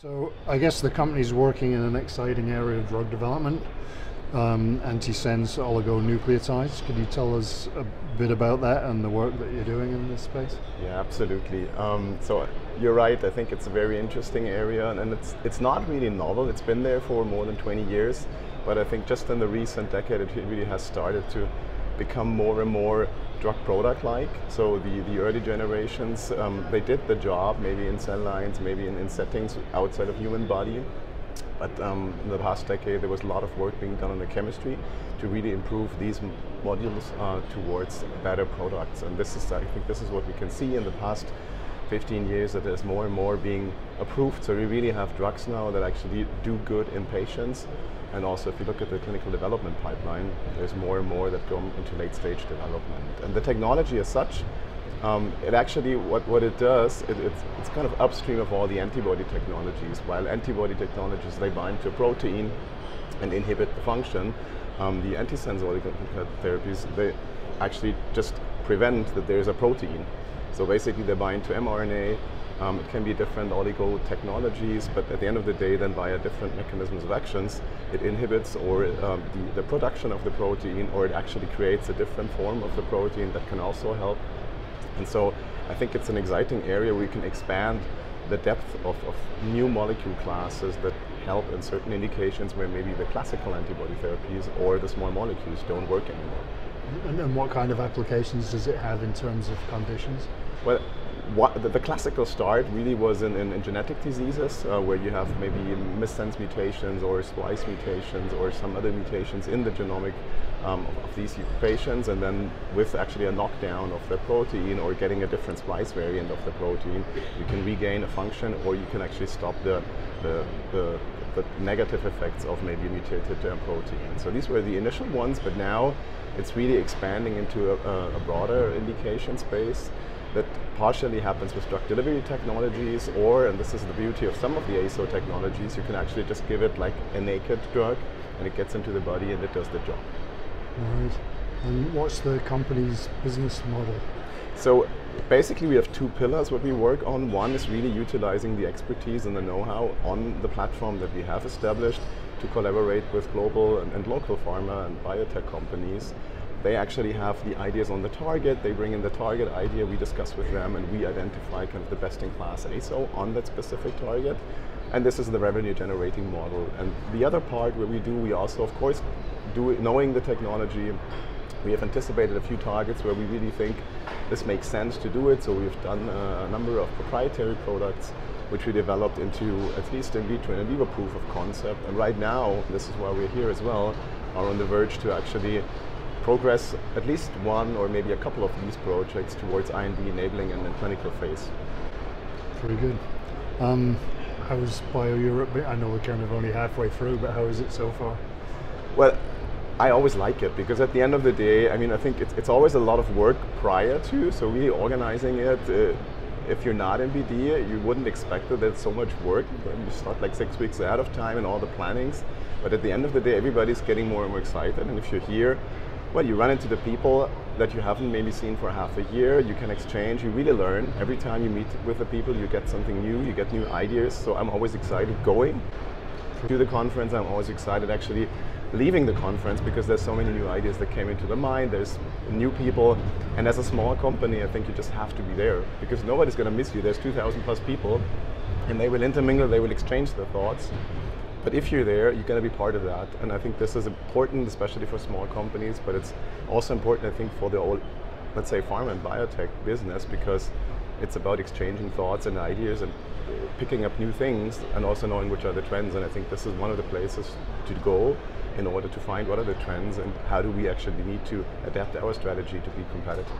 So I guess the company's working in an exciting area of drug development, antisense oligonucleotides. Could you tell us a bit about that and the work that you're doing in this space? Yeah, absolutely. So you're right. I think it's a very interesting area, and it's not really novel. It's been there for more than 20 years, but I think just in the recent decade, it really has started to become more and more drug product-like. So the early generations, they did the job, maybe in cell lines, maybe in settings outside of human body. But in the past decade, there was a lot of work being done on the chemistry to really improve these modules towards better products. And this is, I think, this is what we can see in the past 15 years, that there's more and more being approved. So we really have drugs now that actually do good in patients. And also, if you look at the clinical development pipeline, there's more and more that go into late-stage development. And the technology as such, it actually, what it does, it's kind of upstream of all the antibody technologies. While antibody technologies, they bind to a protein and inhibit the function, the antisense oligonucleotide therapies, they actually just prevent that there's a protein. So basically, they bind to mRNA. It can be different oligo technologies, but at the end of the day, then via different mechanisms of actions, it inhibits or the production of the protein, or it actually creates a different form of the protein that can also help. And so I think it's an exciting area where we can expand the depth of new molecule classes that help in certain indications where maybe the classical antibody therapies or the small molecules don't work anymore. And what kind of applications does it have in terms of conditions? Well, the classical start really was in genetic diseases where you have maybe missense mutations or splice mutations or some other mutations in the genomic of these patients, and then with actually a knockdown of the protein or getting a different splice variant of the protein, you can regain a function, or you can actually stop the negative effects of maybe a mutated protein. So these were the initial ones, but now it's really expanding into a broader indication space that partially happens with drug delivery technologies, or, and this is the beauty of some of the ASO technologies, you can actually just give it like a naked drug and it gets into the body and it does the job. Right. And what's the company's business model? So basically we have two pillars what we work on. One is really utilizing the expertise and the know-how on the platform that we have established to collaborate with global and local pharma and biotech companies. They actually have the ideas on the target, they bring in the target idea, we discuss with them, and we identify kind of the best-in-class ASO on that specific target. And this is the revenue generating model. And the other part where we also, of course, knowing the technology, we have anticipated a few targets where we really think this makes sense to do it. So we've done a number of proprietary products which we developed into at least in vitro and in vivo proof of concept. And right now, this is why we're here as well, are on the verge to actually progress at least one or maybe a couple of these projects towards IND enabling and then clinical phase. Very good. How's BioEurope? I know we're kind of only halfway through, but how is it so far? Well, I always like it because at the end of the day, I mean, I think it's always a lot of work prior to, so really organizing it. If you're not in BD, you wouldn't expect that there's so much work. You start like 6 weeks ahead of time and all the plannings. But at the end of the day, everybody's getting more and more excited. And if you're here, well, you run into the people that you haven't maybe seen for half a year, you can exchange, you really learn. Every time you meet with the people, you get something new, you get new ideas. So I'm always excited going to the conference. I'm always excited actually leaving the conference because there's so many new ideas that came into the mind. There's new people, and as a small company, I think you just have to be there because nobody's going to miss you. There's 2,000 plus people, and they will intermingle, they will exchange their thoughts. But if you're there, you're going to be part of that. And I think this is important, especially for small companies, but it's also important, I think, for the old, let's say, pharma and biotech business, because it's about exchanging thoughts and ideas and picking up new things and also knowing which are the trends. And I think this is one of the places to go in order to find what are the trends and how do we actually need to adapt our strategy to be competitive.